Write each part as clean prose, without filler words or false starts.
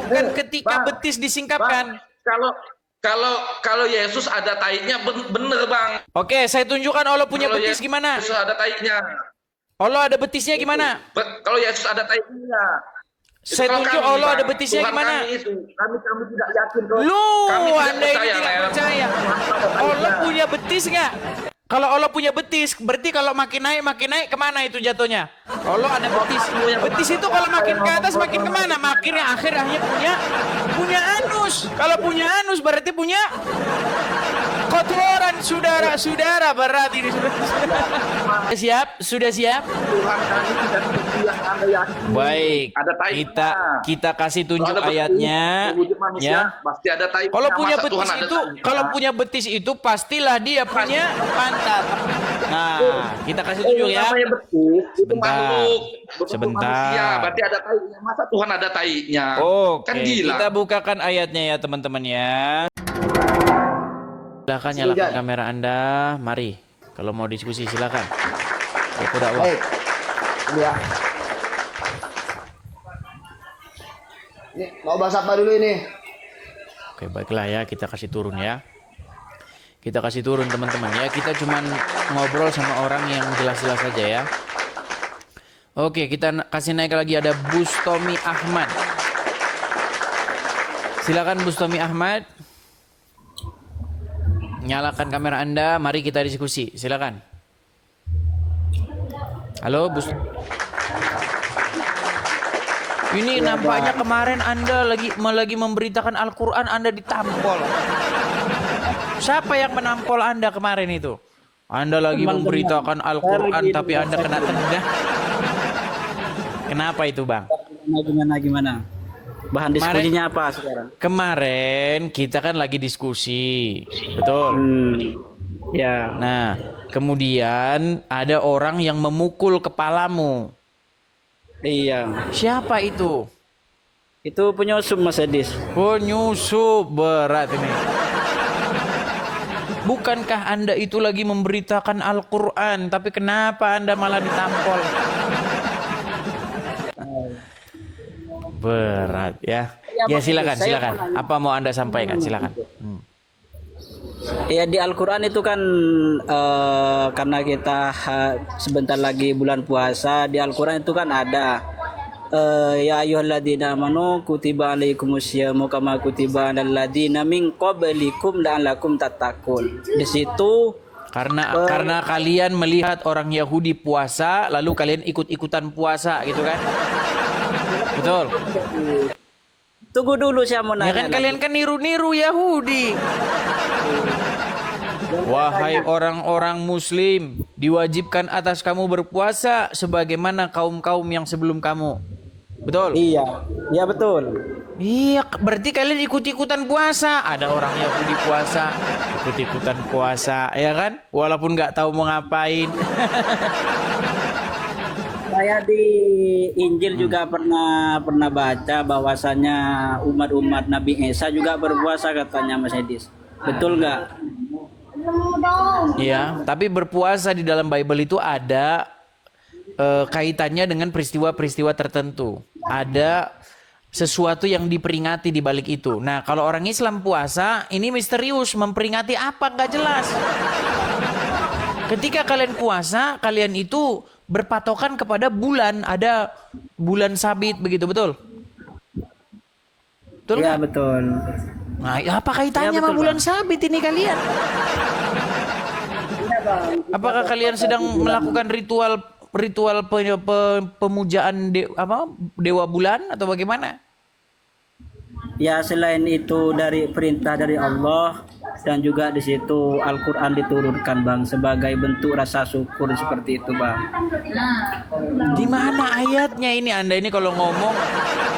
disingkapkan ketika betis disingkapkan. Kalau Yesus ada taiknya bener bang. Oke, saya tunjukkan Allah punya Kalau betis gimana. Yesus ada taiknya. Allah ada betisnya gimana? Kalau Yesus ada taiknya. Saya tunjuk Allah ada betisnya gimana? Kami tidak yakin. Anda ini tidak percaya. Allah punya betis nggak? Kalau Allah punya betis, berarti kalau makin naik kemana itu jatuhnya? Allah ada betis. Betis itu kalau makin ke atas makin kemana? Makin akhirnya punya anus. Kalau punya anus berarti punya kotoran, saudara-saudara, berarti ini siap? Sudah siap? Baik. Kita kasih tunjuk ayatnya. Ya. Kalau punya betis itu, pastilah dia punya pantat. Nah, kita kasih tunjuk ya. Sebentar. Berarti ada taiknya. Masa Tuhan ada taiknya? Oke, Kan gila. kita bukakan ayatnya ya teman-teman ya. Silakan nyalakan kamera Anda. Mari. Kalau mau diskusi silakan. Aku dakwah. Baik. Ya. Ini mau bahas apa dulu ini? Oke, baiklah ya, kita kasih turun ya. Kita kasih turun teman-teman ya. Kita cuman ngobrol sama orang yang jelas-jelas saja ya. Oke, kita kasih naik lagi, ada Bustomi Ahmad. Silakan Bustomi Ahmad. Nyalakan kamera Anda, mari kita diskusi. Silakan. Halo, Bus. Ini nampaknya kemarin Anda lagi memberitakan Al-Qur'an, Anda ditampol. Siapa yang menampol Anda kemarin itu? Anda lagi memberitakan Al-Qur'an tapi Anda kena tendang. Kenapa itu, Bang? Gimana? Bahan diskusinya apa sekarang? Kemarin kita kan lagi diskusi, betul? Ya. Nah, kemudian ada orang yang memukul kepalamu. Iya. Siapa itu? Itu penyusup Mas Edis. Penyusup, berat ini. Bukankah Anda itu lagi memberitakan Al-Qur'an, tapi kenapa Anda malah ditampol? Berat ya. Ya silakan. Apa mau Anda sampaikan? Silakan. Ya di Al-Qur'an itu kan karena kita sebentar lagi bulan puasa, di Al-Qur'an itu kan ada ya ayyuhalladzina amanu kutiba alaikumusyamu kama kutiba alal ladzina min qablikum la'allakum tattaqun. Di situ karena kalian melihat orang Yahudi puasa lalu kalian ikut-ikutan puasa gitu kan? Betul. Tunggu dulu saya mau nanya. Ya kan kalian kan niru-niru Yahudi. Wahai orang-orang muslim, diwajibkan atas kamu berpuasa sebagaimana kaum-kaum yang sebelum kamu. Betul? Iya. Iya betul. Iya, berarti kalian ikut-ikutan puasa. Ada orang Yahudi puasa, ikut-ikutan puasa, ya kan? Walaupun nggak tahu mau ngapain. Saya di Injil juga pernah baca bahwasanya umat-umat Nabi Isa juga berpuasa katanya Mas Edis. Betul nggak? Iya, tapi berpuasa di dalam Bible itu ada kaitannya dengan peristiwa-peristiwa tertentu. Ada sesuatu yang diperingati di balik itu. Nah, kalau orang Islam puasa, ini misterius, memperingati apa nggak jelas. Ketika kalian puasa, kalian itu berpatokan kepada bulan, ada bulan sabit begitu, betul? Betul ya, nggak? betul. Nah, apa kaitannya sama bulan sabit ini kalian? Apakah kalian sedang melakukan ritual pemujaan dewa bulan atau bagaimana? Ya, selain itu dari perintah dari Allah dan juga di situ Al-Qur'an diturunkan Bang sebagai bentuk rasa syukur seperti itu Bang. Di mana ayatnya ini? Anda ini kalau ngomong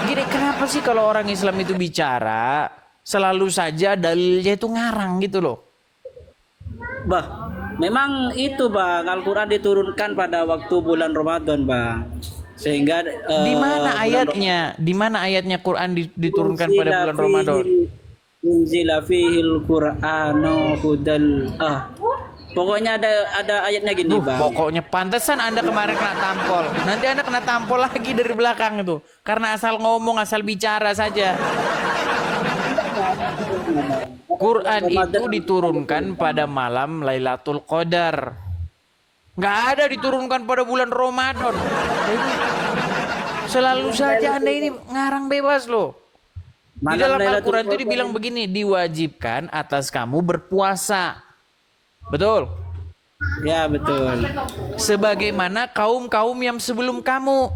gini, kenapa sih kalau orang Islam itu bicara selalu saja dalilnya itu ngarang gitu loh? Bah, memang itu Bang, Al-Qur'an diturunkan pada waktu bulan Ramadan Bang. Sehingga di mana ayatnya? Di mana ayatnya Quran diturunkan pada bulan Ramadan? Unzila fihil Qur'anu hudal Pokoknya ada ayatnya gini, Bang. Pokoknya pantesan Anda kemarin kena tampol. Nanti Anda kena tampol lagi dari belakang itu. Karena asal ngomong, asal bicara saja. Quran itu diturunkan pada malam Lailatul Qadar. Nggak ada diturunkan pada bulan Ramadan. Selalu saja Anda ini ngarang bebas loh. Di dalam Al-Quran itu dibilang begini, diwajibkan atas kamu berpuasa. Betul? Ya, betul. Sebagaimana kaum-kaum yang sebelum kamu.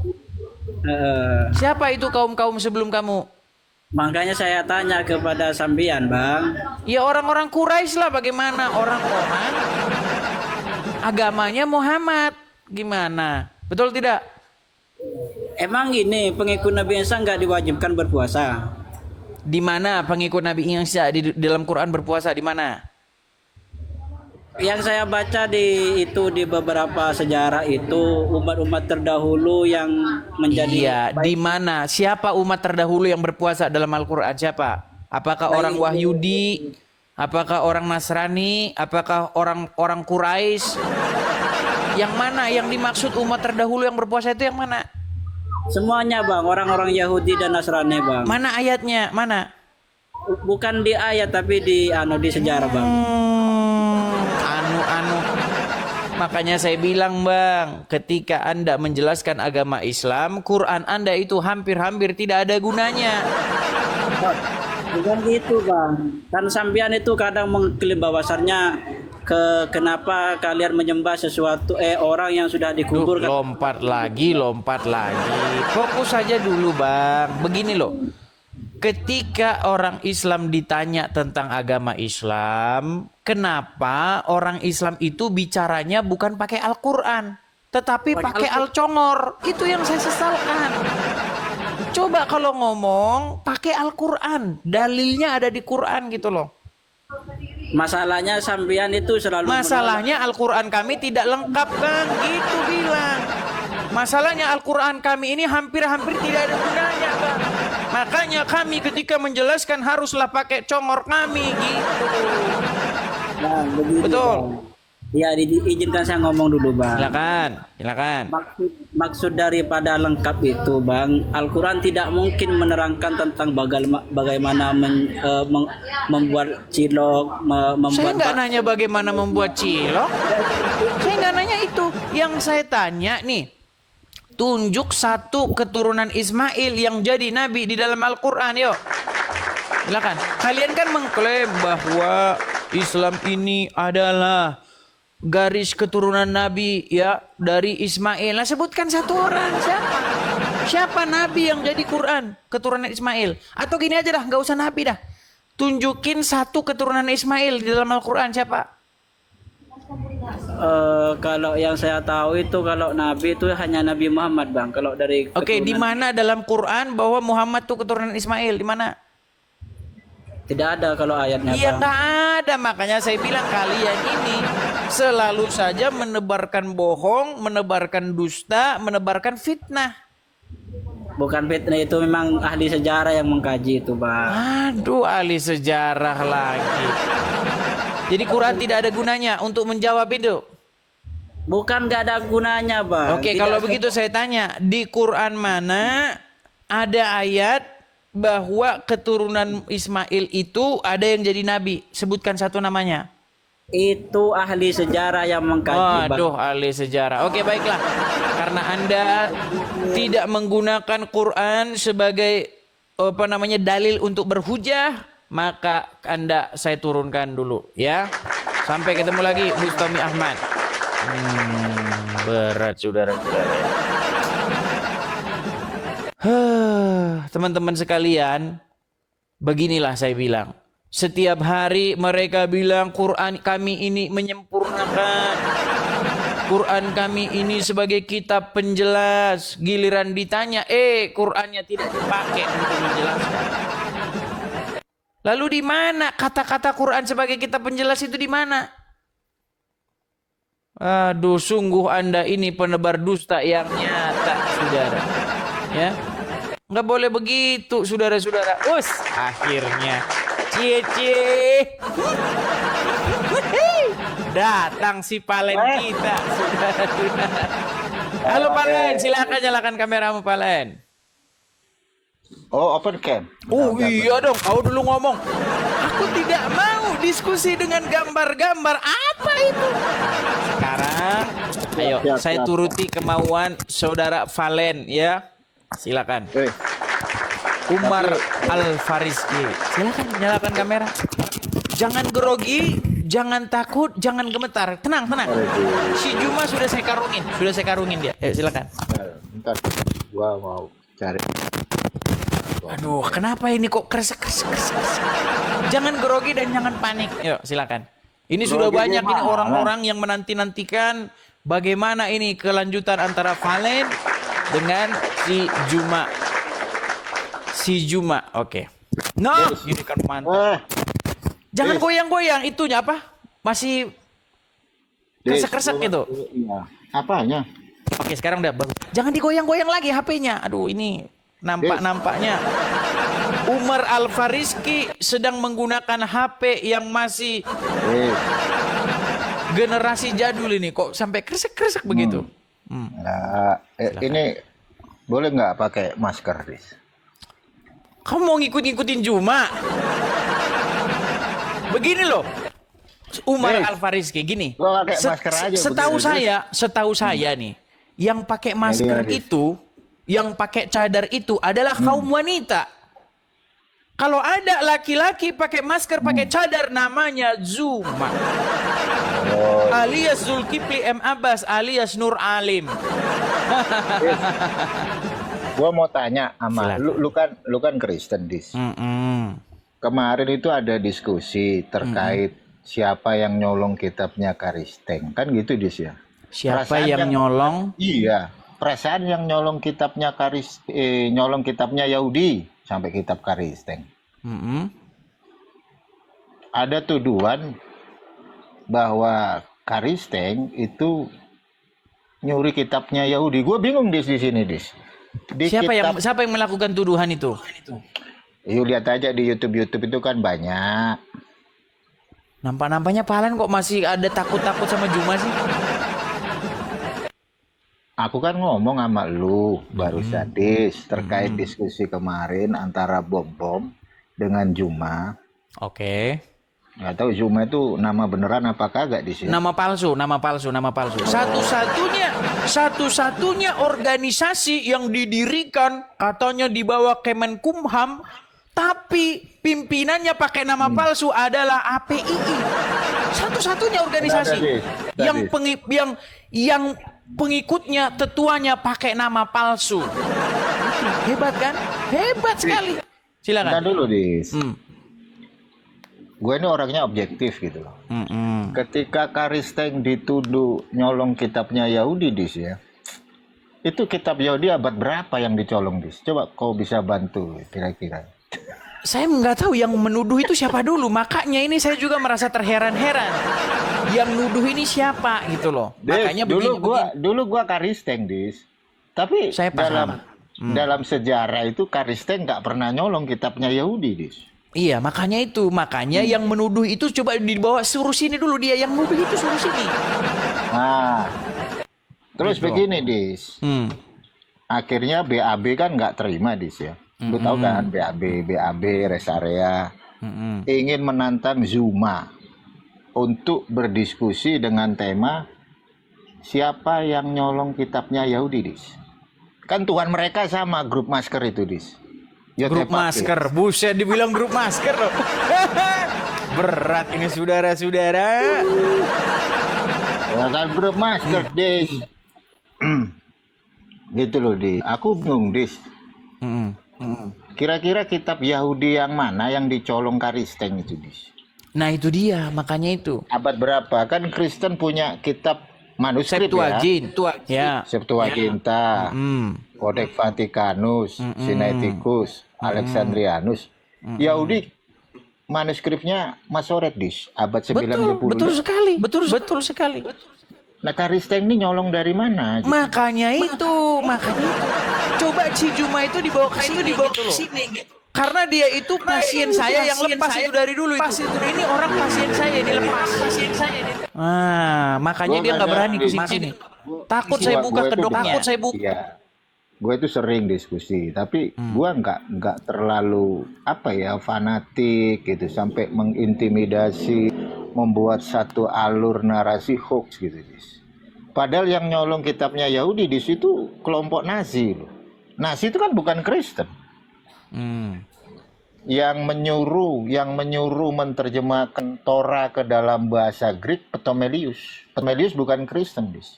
Siapa itu kaum-kaum sebelum kamu? Makanya saya tanya kepada sambian, Bang. Ya orang-orang Quraisy lah, bagaimana orang-orang agamanya Muhammad. Gimana? Betul tidak? Emang ini pengikut Nabi Isa nggak diwajibkan berpuasa? Di mana pengikut Nabi Isa di dalam Quran berpuasa? Di mana? Yang saya baca di beberapa sejarah itu umat-umat terdahulu yang menjadi Iya, di mana? Siapa umat terdahulu yang berpuasa dalam Al-Quran? Siapa? Apakah orang Wahyudi? Apakah orang Nasrani? Apakah orang Quraisy? Yang mana? Yang dimaksud umat terdahulu yang berpuasa itu yang mana? semuanya, Bang, orang-orang Yahudi dan Nasrani, Bang. Mana ayatnya? Mana? Bukan di ayat tapi di sejarah, Bang. Makanya saya bilang, Bang, ketika Anda menjelaskan agama Islam, Quran Anda itu hampir-hampir tidak ada gunanya. Bukan gitu, Bang. Kan sampean itu kadang mengklaim bahwasannya kenapa kalian menyembah sesuatu orang yang sudah dikubur. Lompat lagi. Fokus saja dulu, Bang. Begini loh. Ketika orang Islam ditanya tentang agama Islam, kenapa orang Islam itu bicaranya bukan pakai Al-Quran, tetapi pakai Al-Congor? Itu yang saya sesalkan. Coba kalau ngomong pakai Al-Quran, dalilnya ada di Quran gitu loh. Masalahnya sampean itu selalu Masalahnya Al-Quran kami tidak lengkap, Bang. Gitu bilang. Masalahnya Al-Quran kami ini hampir-hampir tidak ada gunanya, Bang. Makanya kami ketika menjelaskan haruslah pakai congor kami gitu. Bang, begitu, Betul. Bang. Ya, diizinkan saya ngomong dulu, Bang. Silakan. Maksud daripada lengkap itu, Bang, Al-Quran tidak mungkin menerangkan tentang bagaimana membuat cilok, Saya nggak nanya bagaimana membuat cilok. Saya nggak nanya itu. Yang saya tanya nih, tunjuk satu keturunan Ismail yang jadi nabi di dalam Al-Quran, yuk. Silakan. Kalian kan mengklaim bahwa Islam ini adalah garis keturunan nabi ya dari Ismail. Nah, sebutkan satu orang. Siapa nabi yang jadi Quran keturunan Ismail? Atau gini aja dah, nggak usah nabi dah. Tunjukin satu keturunan Ismail di dalam Al-Quran, siapa? Kalau yang saya tahu itu kalau nabi itu hanya Nabi Muhammad, Bang. Kalau dari Oke, di mana dalam Quran bahwa Muhammad itu keturunan Ismail? Di mana? Tidak ada kalau ayatnya, Iya, Bang. nggak ada. Makanya saya bilang kalian ini selalu saja menebarkan bohong, menebarkan dusta, menebarkan fitnah. Bukan fitnah, itu memang ahli sejarah yang mengkaji itu, Bang. Aduh, ahli sejarah lagi. Jadi Quran tidak ada gunanya untuk menjawab itu. Bukan nggak ada gunanya, Bang. Oke, kalau begitu saya tanya, di Quran mana ada ayat bahwa keturunan Ismail itu ada yang jadi nabi? Sebutkan satu namanya. Itu ahli sejarah yang mengkaji, Bang. Waduh, ahli sejarah. Oke, baiklah. Karena Anda tidak menggunakan Quran sebagai dalil untuk berhujah, maka Anda saya turunkan dulu ya. Sampai ketemu lagi Bustami Ahmad. Berat saudara-saudara. Teman-teman sekalian, beginilah saya bilang. Setiap hari mereka bilang Quran kami ini menyempurnakan. Quran kami ini sebagai kitab penjelas. Giliran ditanya, Qurannya tidak dipakai untuk menjelaskan. Lalu di mana kata-kata Quran sebagai kitab penjelas itu di mana? Aduh, sungguh Anda ini penebar dusta yang nyata, saudara. Ya, nggak boleh begitu, saudara-saudara. Akhirnya, cie. Datang si Palen kita. Halo Palen, silakan nyalakan kameramu Palen. Oh, open cam. Oh iya dong, kau dulu ngomong. Aku tidak mau diskusi dengan gambar-gambar. Apa itu? Sekarang, ayo saya turuti kemauan saudara Valen ya. Silakan. Umar Al-Fariski. Silakan nyalakan kamera. Jangan grogi, jangan takut, jangan gemetar. Tenang, tenang. Si Juma sudah saya karungin dia. Silakan. Bentar, gua mau cari. Aduh, kenapa ini kok kresek. Jangan grogi dan jangan panik. Yuk, silakan. Ini sudah banyak ini orang-orang yang menanti-nantikan bagaimana ini kelanjutan antara Valen dengan si Juma. Oke. Nah, ini kan mantap. Jangan goyang-goyang itunya apa? Masih kresek-kresek gitu. Iya. Apanya? Oke, sekarang udah bagus. Jangan digoyang-goyang lagi HP-nya. Aduh, ini nampaknya Umar Al-Fariski sedang menggunakan HP yang masih generasi jadul ini. Kok sampai kresek-kresek begitu? Nah, ini boleh nggak pakai masker, Dis? Kamu mau ngikut-ngikutin Juma? Begini loh, Umar Al-Fariski gini. Gua pakai masker aja. Setahu saya nih, yang pakai masker itu, yang pakai cadar itu adalah kaum wanita. Kalau ada laki-laki pakai masker, pakai cadar, namanya Zuma. Alias Zulkifli M. Abbas alias Nur Alim. Gua mau tanya sama lu kan Kristen, Dis. Kemarin itu ada diskusi terkait siapa yang nyolong kitabnya Karisteng. Kan gitu, Dis ya. Siapa yang nyolong? Iya, perasaan yang nyolong kitabnya nyolong kitabnya Yahudi sampai kitab Karisteng. Ada tuduhan bahwa Karisteng itu nyuri kitabnya Yahudi. Gue bingung di sini, Dis. Siapa yang melakukan tuduhan itu? Yuk lihat aja di YouTube itu kan banyak. Nampak-nampaknya Palen kok masih ada takut-takut sama Juma sih? Aku kan ngomong sama lu barusan, Dis, terkait diskusi kemarin antara Bom dengan Juma. Oke. Nggak tahu Juma itu nama beneran apa kagak di sini. Nama palsu. Satu-satunya organisasi yang didirikan katanya di bawah Kemenkumham, tapi pimpinannya pakai nama palsu adalah APII. Satu-satunya organisasi yang pengikutnya, tetuanya pakai nama palsu. Hebat kan? Hebat sekali. Silakan. Bentar dulu, Dis. Gue ini orangnya objektif gitu loh. Ketika Karisteng dituduh nyolong kitabnya Yahudi, Dis ya. Itu kitab Yahudi abad berapa yang dicolong, Dis? Coba kau bisa bantu kira-kira. Saya nggak tahu yang menuduh itu siapa dulu. Makanya ini saya juga merasa terheran-heran. Yang nuduh ini siapa gitu loh. Makanya dulu gua Karisteng, Dis. Tapi saya dalam sejarah itu Karisteng nggak pernah nyolong kitabnya Yahudi, Dis. Iya, makanya yang menuduh itu coba dibawa suruh sini dulu, dia yang nuduh itu suruh sini. Nah, terus begini, Dis. Akhirnya BAB kan nggak terima, Dis ya. Lu tahu kan BAB rest area ingin menantang Zuma untuk berdiskusi dengan tema siapa yang nyolong kitabnya Yahudi, Dis. Kan Tuhan mereka sama grup masker itu, Dis. Grup masker, buset dibilang grup masker loh. Berat ini saudara-saudara. Ya kan grup masker, Dis. Gitu loh, Dis. Aku bingung, Dis. Kira-kira kitab Yahudi yang mana yang dicolong Karisteng itu, Dis? Nah itu dia, makanya itu. Abad berapa? Kan Kristen punya kitab manuskrip Septuaginta, Codex Vaticanus, Sinaiticus, Alexandrianus. Yahudi manuskripnya Masoret, Dis, abad 90. Betul sekali. Nah, Karisteng ini nyolong dari mana? Makanya itu. Coba si Juma itu dibawa ke sini. Karena dia itu pasien saya yang lepas itu dari dulu itu. Ini orang pasien saya ini lepas. Makanya dia nggak berani ke sini. Takut saya buka ke dokternya. Iya. Gue itu sering diskusi, tapi gue nggak terlalu fanatik gitu sampai mengintimidasi, membuat satu alur narasi hoax gitu, Dis. Padahal yang nyolong kitabnya Yahudi di situ kelompok Nazi loh. Nazi itu kan bukan Kristen. Yang menyuruh menerjemahkan Torah ke dalam bahasa Greek Ptolemaios. Ptolemaios bukan Kristen, Dis.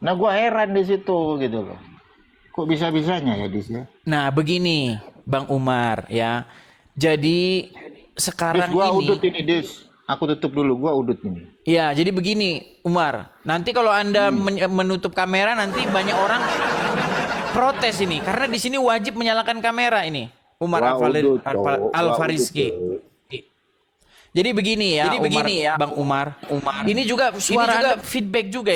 Nah, gue heran di situ gitu loh. Kok bisa-bisanya ya, Dis ya? Nah, begini, Bang Umar ya. Jadi sekarang Dis, gua udut ini, Dis. Aku tutup dulu, gua udut ini. Ya, jadi begini, Umar. Nanti kalau Anda menutup kamera, nanti banyak orang protes ini karena di sini wajib menyalakan kamera ini. Umar Al-Farizki. Jadi begini ya, Bang Umar. Ini juga suara Anda feedback juga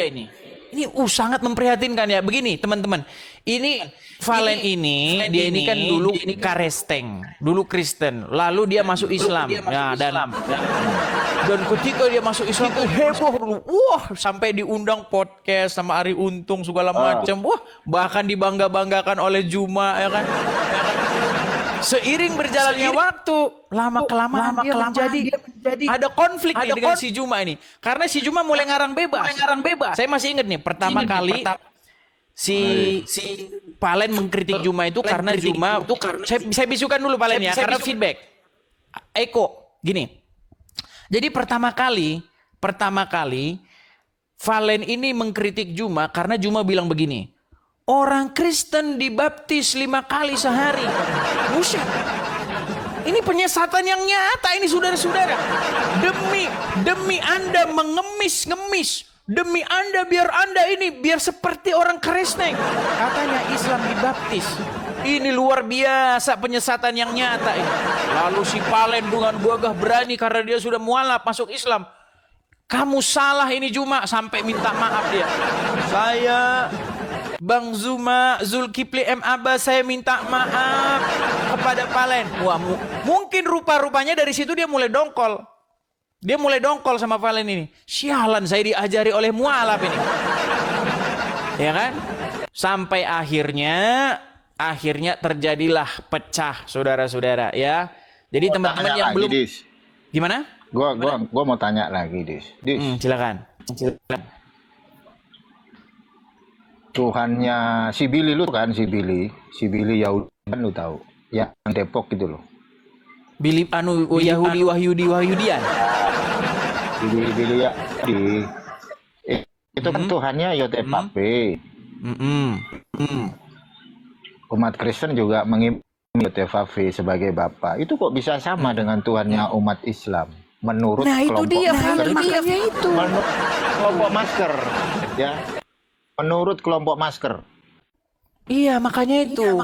ini. Ini sangat memprihatinkan ya. Begini, teman-teman. Ini Valen ini dia ini kan dulu Karesteng, dulu Kristen, lalu dia masuk Islam. Dan ketika dia masuk Islam tuh heboh dulu. Wah, sampai diundang podcast sama Ari Untung segala macam. Wah, bahkan dibangga-banggakan oleh Juma ya kan. Seiring berjalannya waktu, lama-kelamaan dia menjadi ada konflik nih dengan si Juma ini. Karena si Juma mulai ngarang bebas. Saya masih ingat nih, pertama kali si Valen mengkritik Juma itu karena Juma itu saya bisukan dulu Valen ya, karena feedback. Eko, gini. Jadi pertama kali Valen ini mengkritik Juma karena Juma bilang begini. Orang Kristen dibaptis 5 kali sehari. Buset. Ini penyesatan yang nyata ini saudara-saudara. Demi Anda mengemis-ngemis. Demi Anda biar seperti orang Kristen. Katanya Islam dibaptis. Ini luar biasa penyesatan yang nyata ini. Lalu si Valen dengan gagah berani karena dia sudah mualaf masuk Islam. Kamu salah ini Juma, sampai minta maaf dia. Saya Bang Zuma, Zulkifli M. Abbas, saya minta maaf kepada Valen. Wah, mungkin rupa-rupanya dari situ dia mulai dongkol. Dia mulai dongkol sama Valen ini. Sialan, saya diajari oleh mualaf ini. Ya kan? Sampai akhirnya terjadilah pecah, saudara-saudara ya. Jadi teman-teman yang belum Dis. Gimana? Gua mau tanya lagi, Dis. Silakan. Tuhannya si Billy lu kan, si Billy Yahudi kan lu tahu ya, Depok gitu loh. Billy Wahyudian. Billy ya itu kan Tuhannya YTPP. Umat Kristen juga mengimani YTPP sebagai bapa. Itu kok bisa sama dengan Tuhannya umat Islam menurut kelompok masker ya. Menurut kelompok masker. Iya, makanya itu.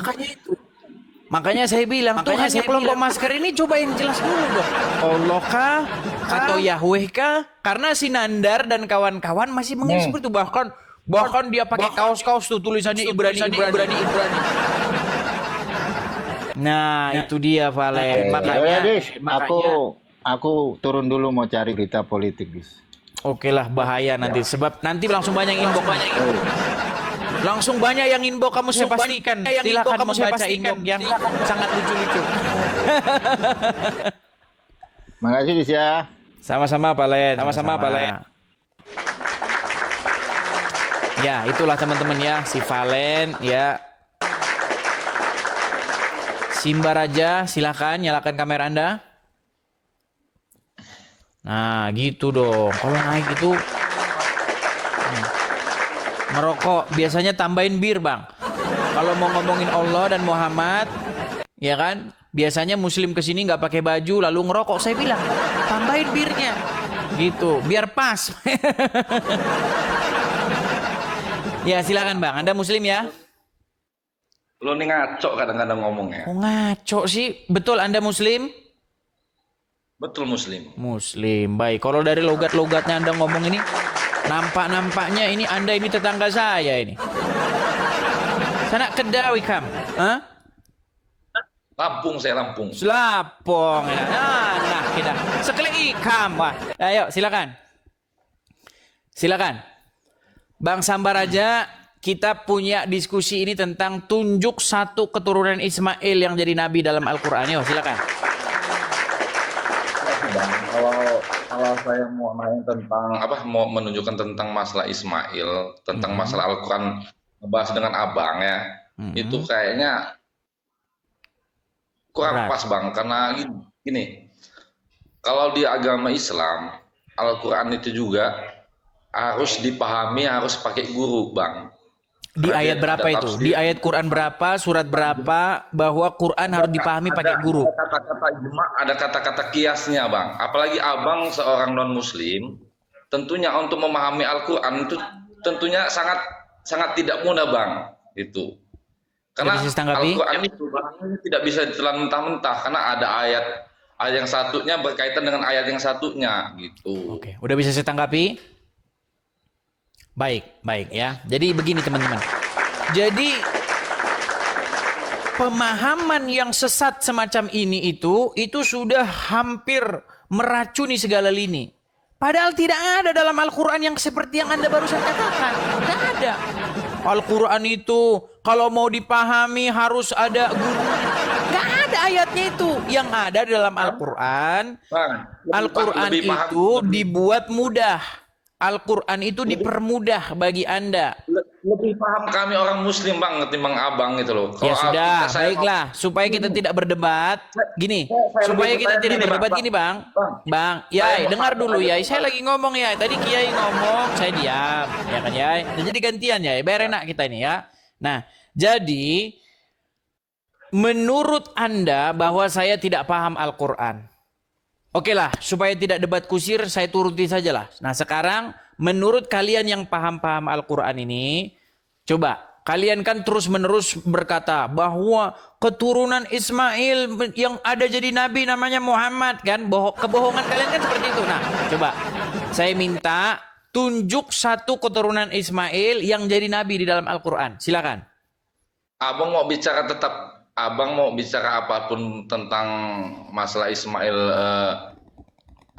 Makanya saya bilang, Tuhannya kelompok masker ini cobain jelas dulu dong. Allah kah? Atau Yahweh kah? Karena si Nandar dan kawan-kawan masih mengisi seperti itu. Bahkan dia pakai kaos-kaos tuh tulisannya Ibrani. Nah, itu dia Valen. Makanya aku turun dulu mau cari berita politik, guys. Oke lah, bahaya nanti sebab nanti langsung banyak inbox. Langsung banyak yang inbox, kamu saya pastikan. Silakan kamu membaca inbox yang sangat lucu-lucu. Makasih Dis ya. Sama-sama Valen. Ya, itulah teman-teman ya, si Valen ya. Simba Raja, silakan nyalakan kamera Anda. Nah, gitu dong. Kalau naik itu merokok, biasanya tambahin bir, Bang. Kalau mau ngomongin Allah dan Muhammad, ya kan? Biasanya muslim kesini nggak pakai baju lalu ngerokok. Saya bilang, tambahin birnya. Gitu, biar pas. Ya, silakan Bang. Anda muslim ya? Lo nih ngaco kadang-kadang ngomongnya. Oh, ngaco sih. Betul Anda muslim? Betul muslim. Muslim. Baik, kalau dari logat-logatnya Anda ngomong ini, nampaknya ini Anda ini tetangga saya ini. Sana Kedawi kam. Hah? Lampung, saya Lampung. Selapong ya. Nah, kita sekali ikam. Wah, ayo silakan. Silakan. Bang Sambaraja, kita punya diskusi ini tentang tunjuk satu keturunan Ismail yang jadi nabi dalam Al-Qur'an. Yo, silakan. Bang, kalau saya mau nanya tentang mau menunjukkan tentang masalah Ismail, tentang masalah Al-Qur'an, bahas dengan abang ya, itu kayaknya kurang pas Bang, karena gini, kalau di agama Islam, Al-Quran itu juga harus dipahami, harus pakai guru Bang. Di ayat berapa itu? Di ayat Quran berapa, surat berapa, bahwa Quran harus dipahami pakai guru? Ada kata-kata ijma, ada kata-kata kiasnya Bang. Apalagi abang seorang non-muslim, tentunya untuk memahami Al-Quran itu tentunya sangat tidak mudah Bang. Itu. Karena Al-Quran itu tidak bisa ditelan mentah-mentah, karena ada ayat yang satunya berkaitan dengan ayat yang satunya gitu. Oke, udah bisa saya tanggapi? Baik ya. Jadi begini teman-teman. Jadi pemahaman yang sesat semacam ini itu sudah hampir meracuni segala lini. Padahal tidak ada dalam Al-Quran yang seperti yang Anda barusan katakan. Tidak ada. Al-Quran itu kalau mau dipahami harus ada guru. Nggak ada ayatnya itu. Yang ada dalam Al-Quran, Al-Quran itu dibuat mudah. Al-Quran itu dipermudah bagi Anda. Lebih paham kami orang muslim Bang ketimbang abang gitu loh. Ya sudah, baiklah. Supaya kita tidak berdebat, gini. Supaya kita tidak berdebat gini Bang. Bang, Yai, dengar dulu Yai. Saya lagi ngomong Yai. Tadi Kiai ngomong, saya diam. Ya kan Yai? Jadi gantian Yai. Biar enak kita ini ya. Nah, jadi menurut Anda bahwa saya tidak paham Al-Quran. Oke lah, supaya tidak debat kusir, saya turuti sajalah. Nah sekarang, menurut kalian yang paham-paham Al-Quran ini, coba, kalian kan terus-menerus berkata bahwa keturunan Ismail yang ada jadi nabi namanya Muhammad, kan? Kebohongan kalian kan seperti itu. Nah, coba, saya minta tunjuk satu keturunan Ismail yang jadi nabi di dalam Al-Quran. Silakan. Abang mau bicara Abang mau bicara apapun tentang masalah Ismail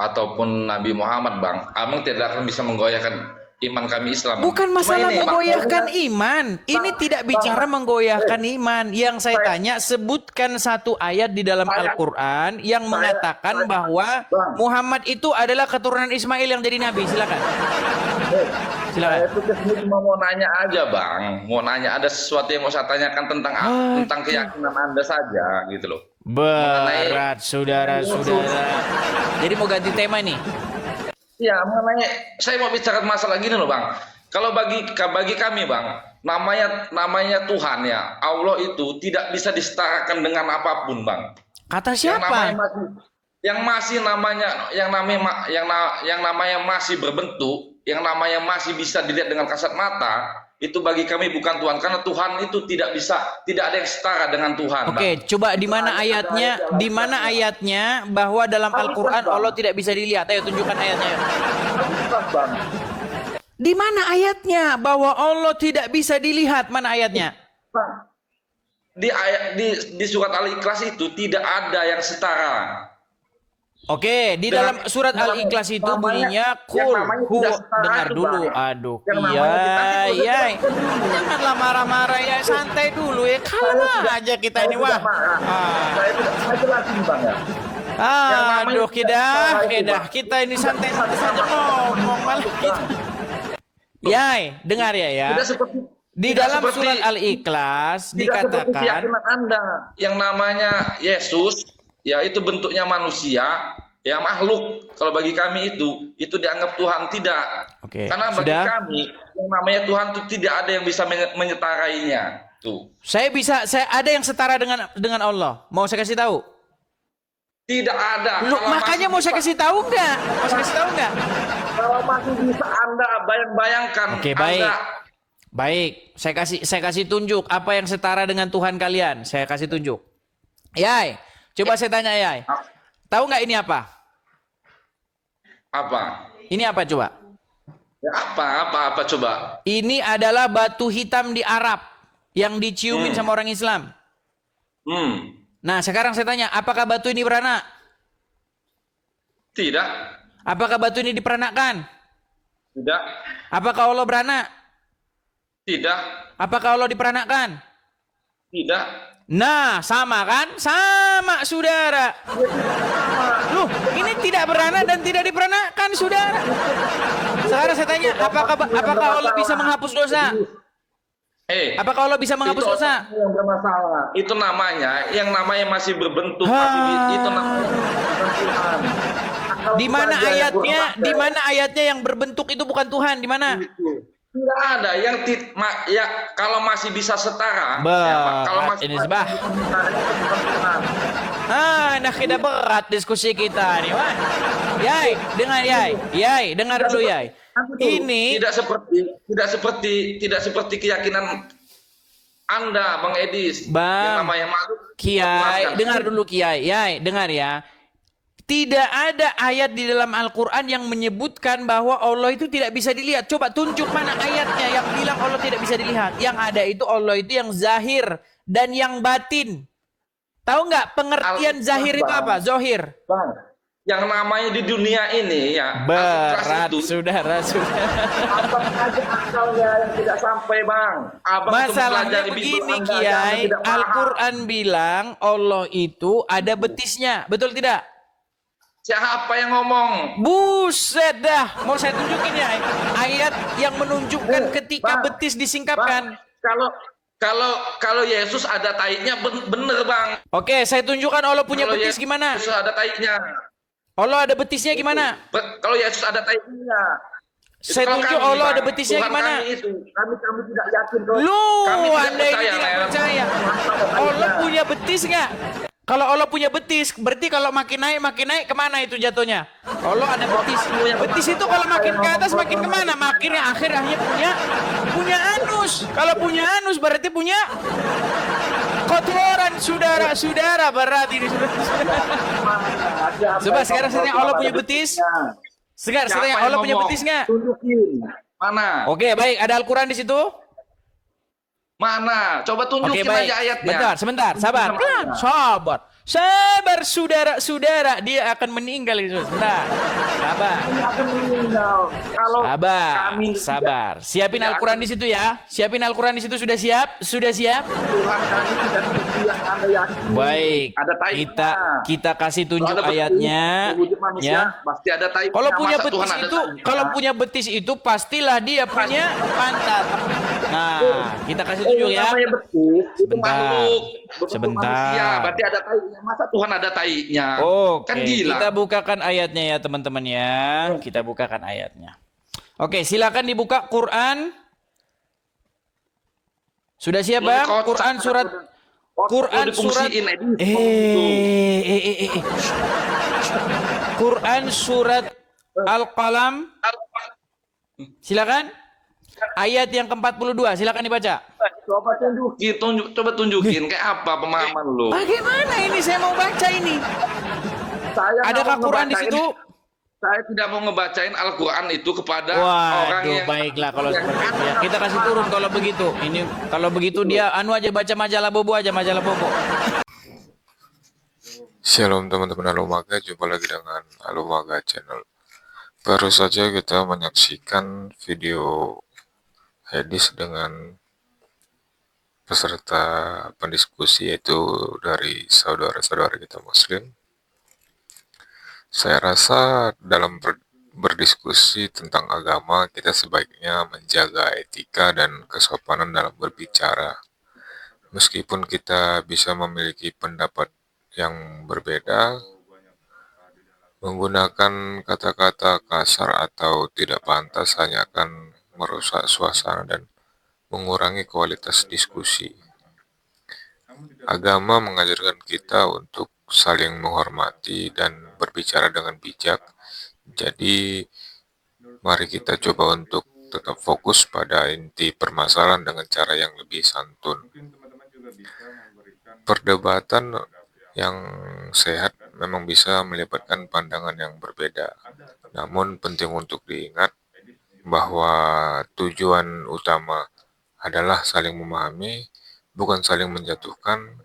ataupun Nabi Muhammad Bang, Abang tidak akan bisa menggoyahkan iman kami Islam. Bukan masalah menggoyahkan iman. Ini tidak bicara menggoyahkan iman. Yang saya tanya, sebutkan satu ayat di dalam Al-Quran yang mengatakan bahwa Muhammad itu adalah keturunan Ismail yang jadi nabi. Silakan. Saya itu kesini cuma mau nanya aja Bang, mau nanya ada sesuatu yang mau saya tanyakan tentang keyakinan Anda saja gitu loh. Berat saudara-saudara. Jadi mau ganti tema nih? Ya, mengenai saya mau bicara masalah gini loh Bang. Kalau bagi kami Bang, namanya Tuhan ya, Allah itu tidak bisa disetarakan dengan apapun Bang. Kata siapa? Yang namanya masih berbentuk, yang namanya masih bisa dilihat dengan kasat mata, itu bagi kami bukan Tuhan, karena Tuhan itu tidak ada yang setara dengan Tuhan. Oke, coba di mana ayatnya bahwa dalam Al-Qur'an Allah tidak bisa dilihat? Ayo tunjukkan ayatnya. Di mana ayatnya bahwa Allah tidak bisa dilihat? Mana ayatnya? Di surat Al-Ikhlas itu tidak ada yang setara. Oke, di dalam surat Al-Ikhlas itu bunyinya kul huwa, dengar dulu. Aduh, iya. Janganlah marah-marah ya, santai dulu ya. Kalah aja kita ini wah. Aduh, kita ini santai saja ngomong malah kita. Yai, dengar ya. Di dalam surat Al-Ikhlas dikatakan Anda yang namanya Yesus, ya itu bentuknya manusia, ya makhluk. Kalau bagi kami itu dianggap Tuhan, tidak. Oke, karena bagi kami yang namanya Tuhan itu tidak ada yang bisa menyetarainya. Tuh. Saya ada yang setara dengan Allah. Mau saya kasih tahu? Tidak ada. Makanya mau saya kasih tahu nggak? Kalau masih bisa Anda bayangkan. Oke, baik. Saya kasih tunjuk apa yang setara dengan Tuhan kalian. Saya kasih tunjuk. Yai. Coba saya tanya Yai, tahu nggak ini apa? Apa? Ini apa coba? Ya, apa coba? Ini adalah batu hitam di Arab yang diciumin sama orang Islam. Nah, sekarang saya tanya, apakah batu ini beranak? Tidak. Apakah batu ini diperanakkan? Tidak. Apakah Allah beranak? Tidak. Apakah Allah diperanakkan? Tidak. Nah, sama kan? Sama, saudara. Loh, ini tidak beranak dan tidak diperanakkan, saudara. Sekarang saya tanya, apakah Allah bisa menghapus dosa? Apakah Allah bisa menghapus dosa? Yang bermasalah. Itu namanya, yang namanya masih berbentuk. Itu namanya Tuhan. Di mana ayatnya? Di mana ayatnya yang berbentuk itu bukan Tuhan? Di mana? Tidak ada yang ya kalau masih bisa setara. Ya, Pak, kalau masih ini sebah. Nah kita berat diskusi kita nih, Wah. Yai, dengar Yai. Yai, dengar dulu Yai. Ini tidak seperti keyakinan Anda, Bang Edis. Bang, yang namanya makhluk. Kiai, dengar dulu Kiai. Yai, dengar ya. Tidak ada ayat di dalam Al-Quran yang menyebutkan bahwa Allah itu tidak bisa dilihat. Coba tunjuk mana ayatnya yang bilang Allah tidak bisa dilihat. Yang ada itu Allah itu yang zahir dan yang batin. Tahu nggak pengertian zahir itu apa? Zohir. Bang, yang namanya di dunia ini ya. Berat, saudara. Apa aja akalnya yang tidak sampai, Bang. Masalahnya begini Kiai. Al-Quran bilang Allah itu ada betisnya. Betul tidak? Siapa yang ngomong? Buset dah, mau saya tunjukin ya ayat yang menunjukkan ketika betis disingkapkan. Kalau Yesus ada taiknya bener, Bang. Oke, saya tunjukkan Allah punya betis gimana? Yesus ada taiknya. Allah ada betisnya gimana? Kalau Yesus ada taiknya. Saya tunjuk Allah ada betisnya gimana? Kami tidak yakin. Anda ini tidak percaya. Allah punya betis nggak? Kalau Allah punya betis, berarti kalau makin naik kemana itu jatuhnya? Allah ada betis. Betis itu kalau makin ke atas makin kemana? Makinnya akhirnya punya anus. Kalau punya anus berarti punya kotoran, saudara-saudara, berarti ini saudara. Coba sekarang saya tanya Allah punya betis. Sekarang saya tanya Allah punya betis nggak? Tunjukin. Mana? Oke, baik. Ada Al-Quran di situ? Mana? Coba tunjukin aja ayatnya. Sebentar, sabar. Sabar, saudara-saudara, dia akan meninggal itu. Sebentar. Sabar. Siapin Al-Quran di situ ya. Siapin Al-Quran di situ, sudah siap? Sudah siap? Baik. Kita kasih tunjuk ayatnya. Ya. Pasti ada taiknya. Kalau punya betis itu pastilah dia punya pantat. Nah, kita kasih tunjuk ya. Sebentar. Berarti ada taiknya. Masa Tuhan ada taiknya? Oke, kan gila. kita bukakan ayatnya ya teman-teman ya. Kita bukakan ayatnya. Oke, silakan dibuka Quran. Sudah siap Bang? Quran surat Quran surat Al-Qalam. Silakan. Ayat yang ke-42, silakan dibaca. Coba tunjukin kayak apa pemahaman lu. Bagaimana ini saya mau baca ini? Adakah Quran di situ? Saya tidak mau ngebacain Al-Quran itu kepada orang yang... baiklah kalau seperti itu ya. Kita kasih turun kalau begitu. Ini kalau begitu dia aja baca majalah Bobo aja, majalah Bobo. Shalom teman-teman Alumaga, jumpa lagi dengan Alumaga Channel. Baru saja kita menyaksikan video Hedis dengan peserta pendiskusi, yaitu dari saudara-saudara kita Muslim. Saya rasa dalam berdiskusi tentang agama, kita sebaiknya menjaga etika dan kesopanan dalam berbicara. Meskipun kita bisa memiliki pendapat yang berbeda, menggunakan kata-kata kasar atau tidak pantas hanya akan merusak suasana dan mengurangi kualitas diskusi. Agama mengajarkan kita untuk saling menghormati dan berbicara dengan bijak. Jadi, mari kita coba untuk tetap fokus pada inti permasalahan dengan cara yang lebih santun. Perdebatan yang sehat memang bisa melibatkan pandangan yang berbeda. Namun penting untuk diingat bahwa tujuan utama adalah saling memahami, bukan saling menjatuhkan.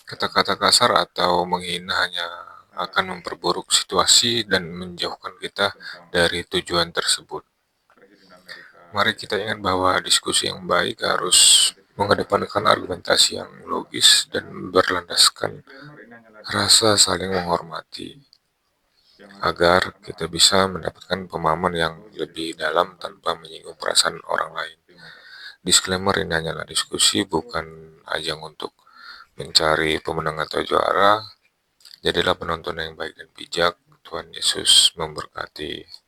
Kata-kata kasar atau menghina hanya akan memperburuk situasi dan menjauhkan kita dari tujuan tersebut. Mari kita ingat bahwa diskusi yang baik harus mengedepankan argumentasi yang logis dan berlandaskan rasa saling menghormati, agar kita bisa mendapatkan pemahaman yang lebih dalam tanpa menyinggung perasaan orang lain. Disclaimer, ini hanyalah diskusi, bukan ajang untuk mencari pemenang atau juara. Jadilah penonton yang baik dan bijak. Tuhan Yesus memberkati.